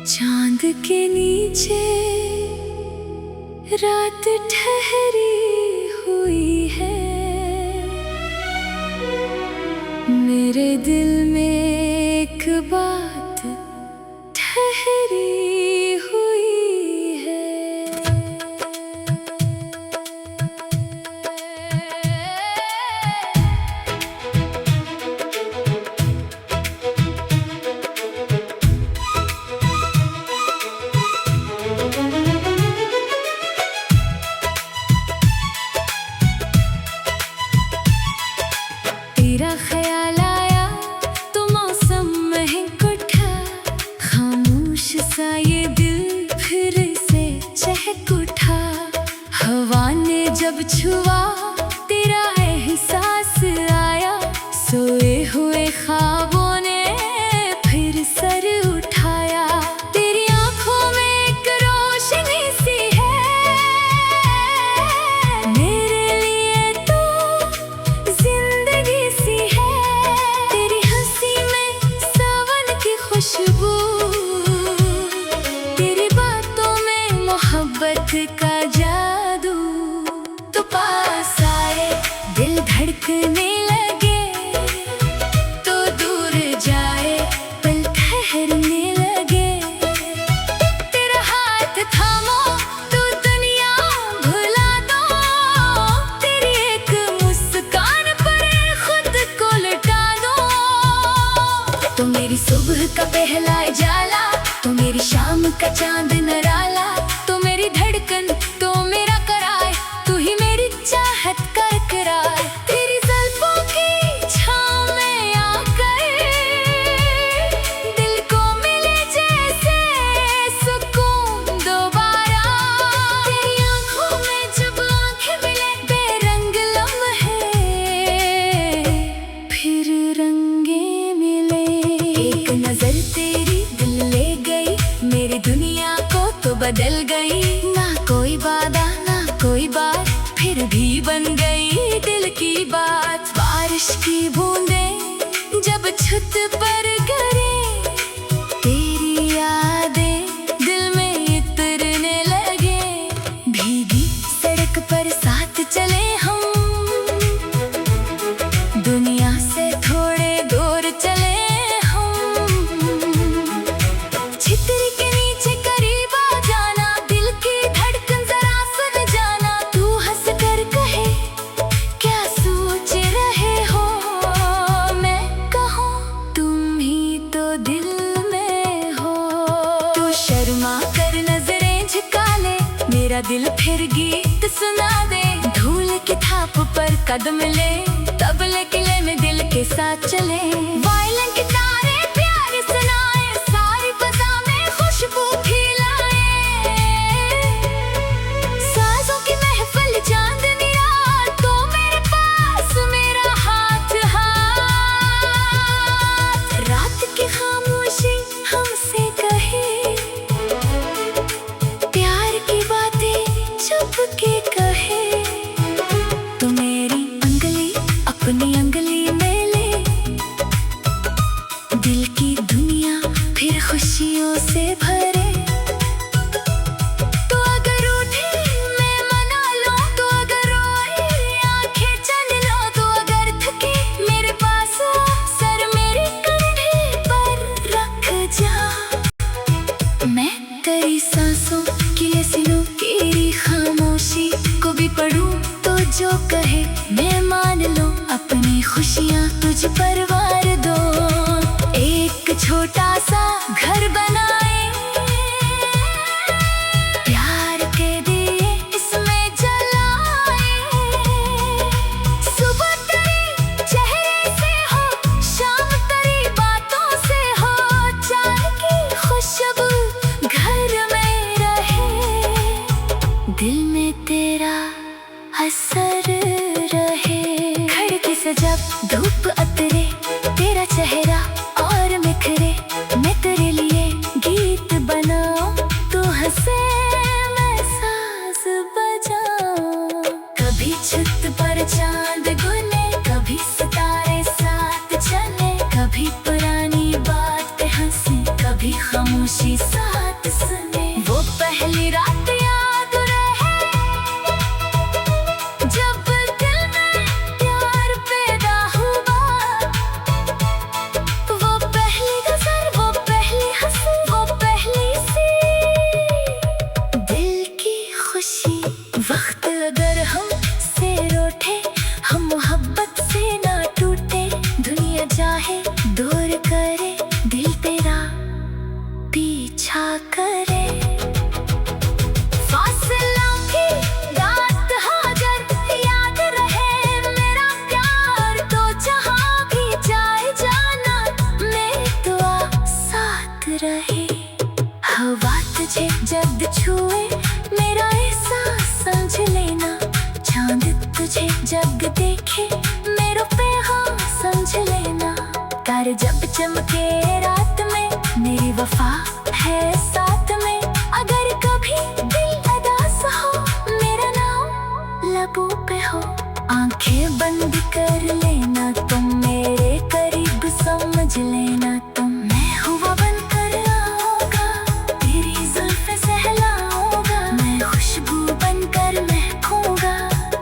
चांद के नीचे रात ठहरी हुई है, मेरे दिल में एक बात ठहरी हुई है। तेरा ख्याल आया तो मौसम महक उठा, खामोश सा ये दिल फिर से चहक उठा। हवा ने जब छुआ तेरा एहसास आया, सोए हुए ख्वाबों ने फिर सर उठाया। तेरी आंखों में एक रोशनी सी है, मेरे लिए तो जिंदगी सी है। तेरी हंसी में सावन की खुशबू, तेरी बातों में मोहब्बत का जादू। तो पास आए दिल धड़कने लगे, तो दूर जाए पल ठहरने लगे। तेरा हाथ थामो तो दुनिया भुला दो, तेरी एक मुस्कान पर खुद को लुटा दो। तो मेरी सुबह का पहला उजाला, तो मेरी शाम का चांद निराला, तो मेरी धड़कन तो मेरा करार, तू ही मेरी चाहत का इकरार। तेरी जुल्फों की छाँव में आकर दिल को मिले जैसे सुकून दोबारा। तेरी आंखों में जब आंखें मिले बेरंग लम्हे, फिर रंगे मिले। एक नजर तेरी दिल ले गई, मेरी दुनिया को तो बदल गई। ना कोई वादा ना कोई बात, फिर भी बन गई दिल की बात। बारिश की बूंदें जब छत पर गिरे, तेरी यादें दिल में उतरने लगे। भीगी सड़क पर साथ चले हम, दुनिया से थोड़े दूर चले हम। छितरी के नीचे करीब आ जाना, दिल की धड़कन जरा सुन जाना। तू हंस कर कहे क्या सोच रहे हो, मैं कहूँ तुम ही तो दिल में हो। तू शर्मा कर नजरें झुका ले, मेरा दिल फिर गीत सुना दे। धूल की थाप पर कदम ले, तबले किले में दिल के साथ चले। वायलिन के तारे प्यार सुनाए, सारी फजा में खुशबू फैलाए। साजों की महफिल चांदनी रात, तो मेरे पास मेरा हाथ हाथ। रात की खामोशी हमसे कहे, प्यार की बातें चुप के कहे। तो मेरी अंगली अपनी अंगली में ले, दिल की दुनिया फिर खुशियों से भरे। तो अगर उठे मैं मना लूं, तो अगर रोए आंखें चंद लो, तो अगर थके मेरे पास आ, सर मेरे कंधे पर रख जा। मैं तेरी सांसों की सीनों की खामोशी को भी पढ़ूं, तो जो कहे मैं मान लूं। अपनी खुशियाँ तुझ पर वार दो, एक छोटा सा घर बनाए। प्यार के दिए इसमें जलाए। सुबह तेरी चेहरे से हो, शाम तेरी बातों से हो। चाय की खुशबू घर में रहे, दिल में तेरा असर रहे। खिड़की से जब धूप उतरे, तेरा चेहरा और निखरे। मैं तेरे लिए गीत बनाऊं, तू हंसे मैं साज बजाऊं। खामोशी। वक्त अगर हम से रूठे, हम मोहब्बत से ना टूटे। दुनिया चाहे दूर करे, दिल तेरा पीछा करे। फासला की रात हाज़र, याद रहे मेरा प्यार। तो जहाँ भी जाए जाना, मेरी दुआ साथ रहे। हवा तुझे जब छुए, मेरा एहसास समझ लेना। चांद तुझे जब देखे, मेरे पे हाँ समझ लेना। तारे जब चमके रात में, मेरी वफा है साथ में। अगर कभी दिल उदास हो, मेरा नाम लबों पे हो। आंखें बंद कर लेना तुम, मेरे करीब समझ लेना तुम। मैं हुआ बनकर आऊंगा, तेरी जुल्फ़ें सहलाऊंगा। मैं खुशबू बनकर महकूंगा,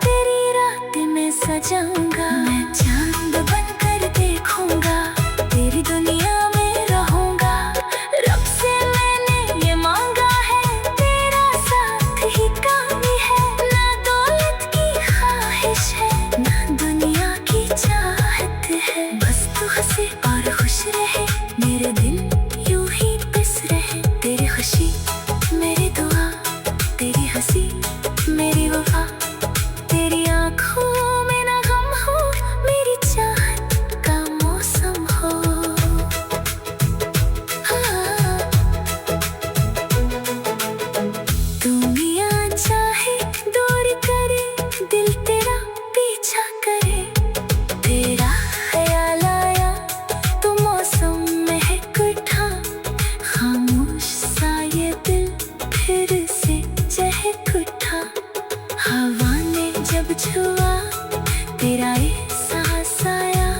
तेरी रात में सजाऊंगा। मैं चांद बनकर देखूंगा, तेरी दुनिया में रहूंगा। रब से मैंने ये मांगा है, तेरा साथ ही काफ़ी है। ना दौलत की ख्वाहिश है, ना दुनिया की चाहत है। बस तू हंसे और खुश रहे, मेरे दिल यूं ही पिस रहे। तेरी खुशी मेरी दुआ, तेरी हंसी मेरी वफा। तेरी आँखों में ना गम हो, मेरी चाहत का मौसम हो। हाँ, दुनिया चाहे दूर करे, दिल तेरा पीछा करे। तेरा ख्याल आया तो मौसम महक उठा। खामोश सा ये दिल फिर से चहक उठा। हवा ने जब छुआ, तेरा एहसास आया।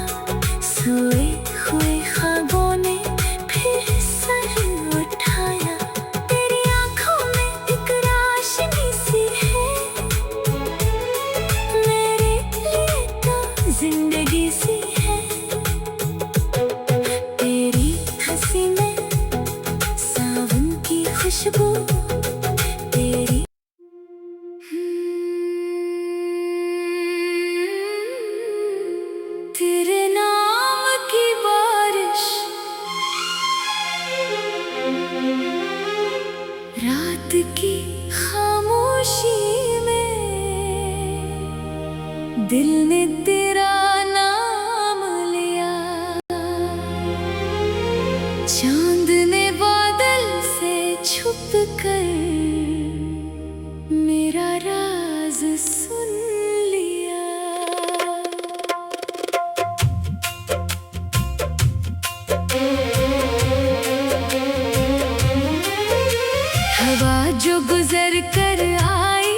सोए हुए ख्वाबों ने फिर सर उठाया। तेरी आँखों में एक रोशनी सी है, मेरे लिए तो जिंदगी सी है। तेरी हंसी में सावन की खुशबू, तेरी तेरे नाम की बारिश, रात की खामोशी में दिल ने तेरा नाम लिया। चांद ने बादल से छुप कर मेरा राज सुन लिया। हवा जो गुजर कर आई,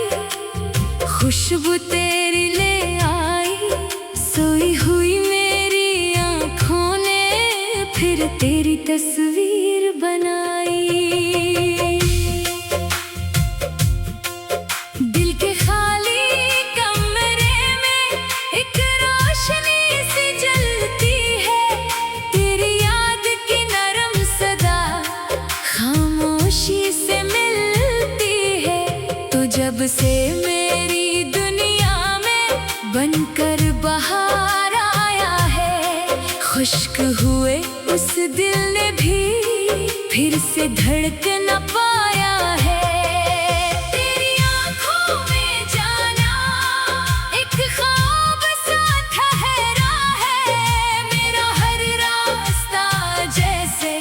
खुशबू तेरी ले आई। सोई हुई मेरी आँखों ने फिर तेरी तस्वीर बनाई। दिल के खाली कमरे में एक रोशनी सी जलती है। तेरी याद की नरम सदा खामोशी से मिलती है। तो जब से मेरी दुनिया में बनकर बहार आया है, खुश्क हुए उस दिल ने भी फिर से धड़क न पाया है। तेरी आँखों में जाना एक ख्वाब सा ठहरा है। मेरा हर रास्ता जैसे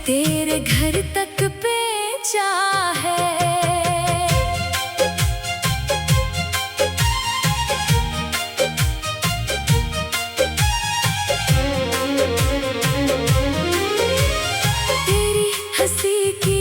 तेरे घर तक पहुंचा है। तेरी हंसी की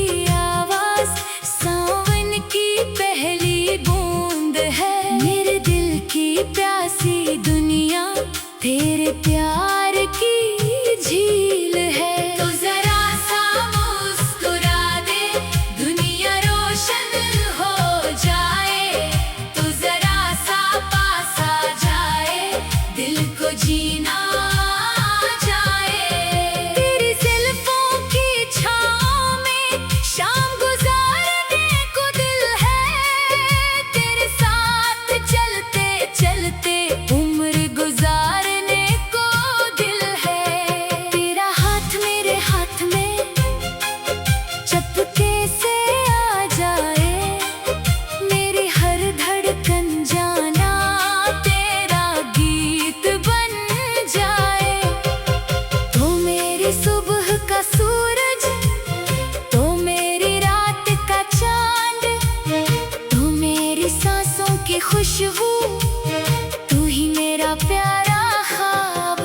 खुशबू, तू ही मेरा प्यारा ख्वाब।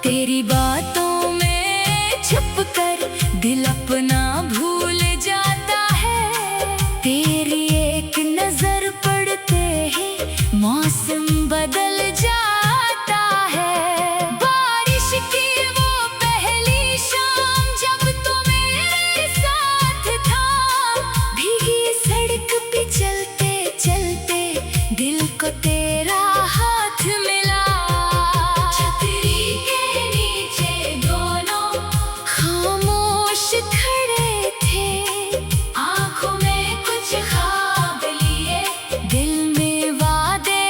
तेरी बातों में छुप कर दिल अपना भूल जाता है। तेरी एक नजर पड़ते ही मौसम बदल जाता है। बारिश की वो पहली शाम जब तू मेरे साथ था, भीगी सड़क पे चलते चलते दिल को तेरा हाथ मिला। छतरी के नीचे दोनों खामोश खड़े थे, आंखों में कुछ ख्वाब लिए, दिल में वादे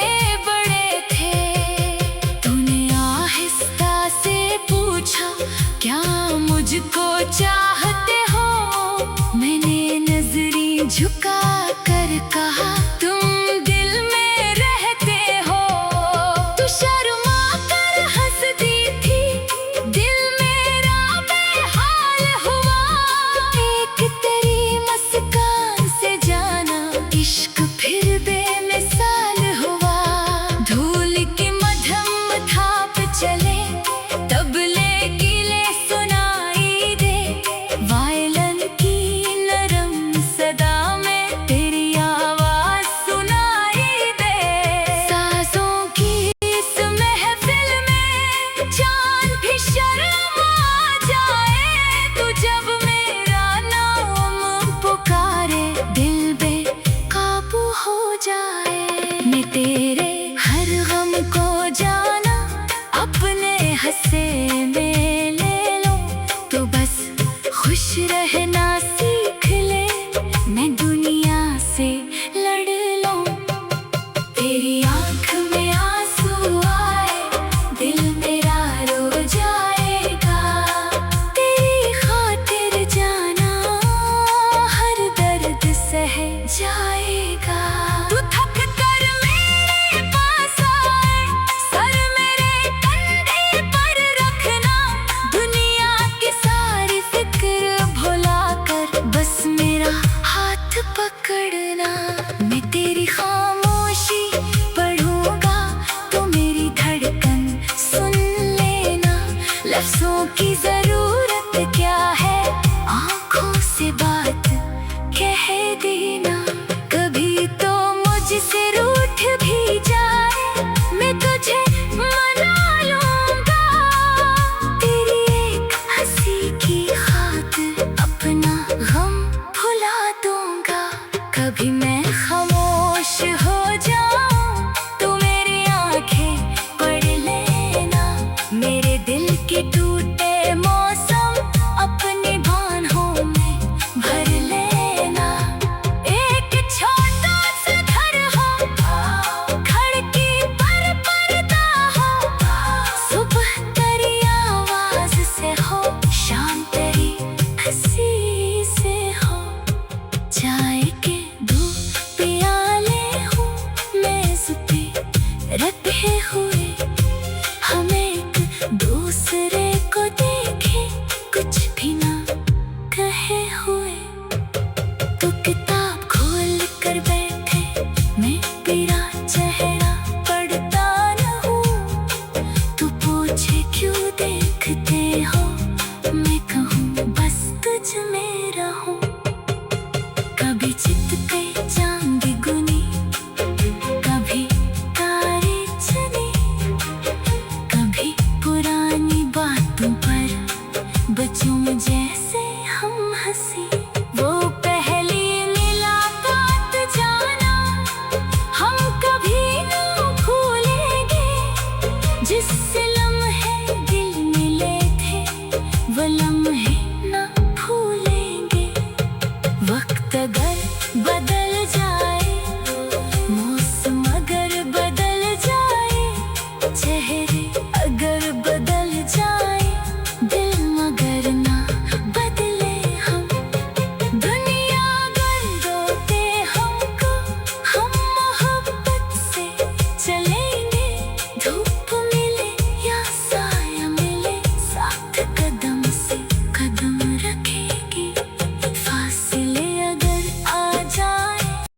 बड़े थे। तूने आहिस्ता से पूछा, क्या मुझको चाहते हो? मैंने नजरी झुका कर कहा, तुम दिल में रहते हो। तू शर्मा कर हंसती थी, दिल मेरा बेहाल हुआ। एक तेरी मुस्कान से जाना इश्क फिर बेमिसाल हुआ। धूल की मध्यम थाप चले, तबले गीले सुनाई दे, वायलिन की नरम सदा में तेरी आवाज सुनाई दे। साजों की इस महफिल में चांद भी शर्मा जाए, तू जब मेरा नाम पुकारे, दिल बेकाबू हो जाए। मैं तेरे हर गम को जाना, अपने हंसे में ले लो, तो बस खुश रहना सीख ले, मैं दुनिया से लड़ लूं। तेरी आंख में आंसू आए, दिल मेरा रो जाएगा। तेरी खातिर जाना हर दर्द सह जाएगा। तू थक कर मेरे पास आए, सर मेरे कंधे पर रखना, दुनिया की सारी फिक्र भुला कर बस मेरा हाथ पकड़ना। मैं तेरी खामोशी पढ़ूंगा, तो मेरी धड़कन सुन लेना। लफ्जों की जरूरत क्या है, आंखों से बात कह देना। कभी तो मुझसे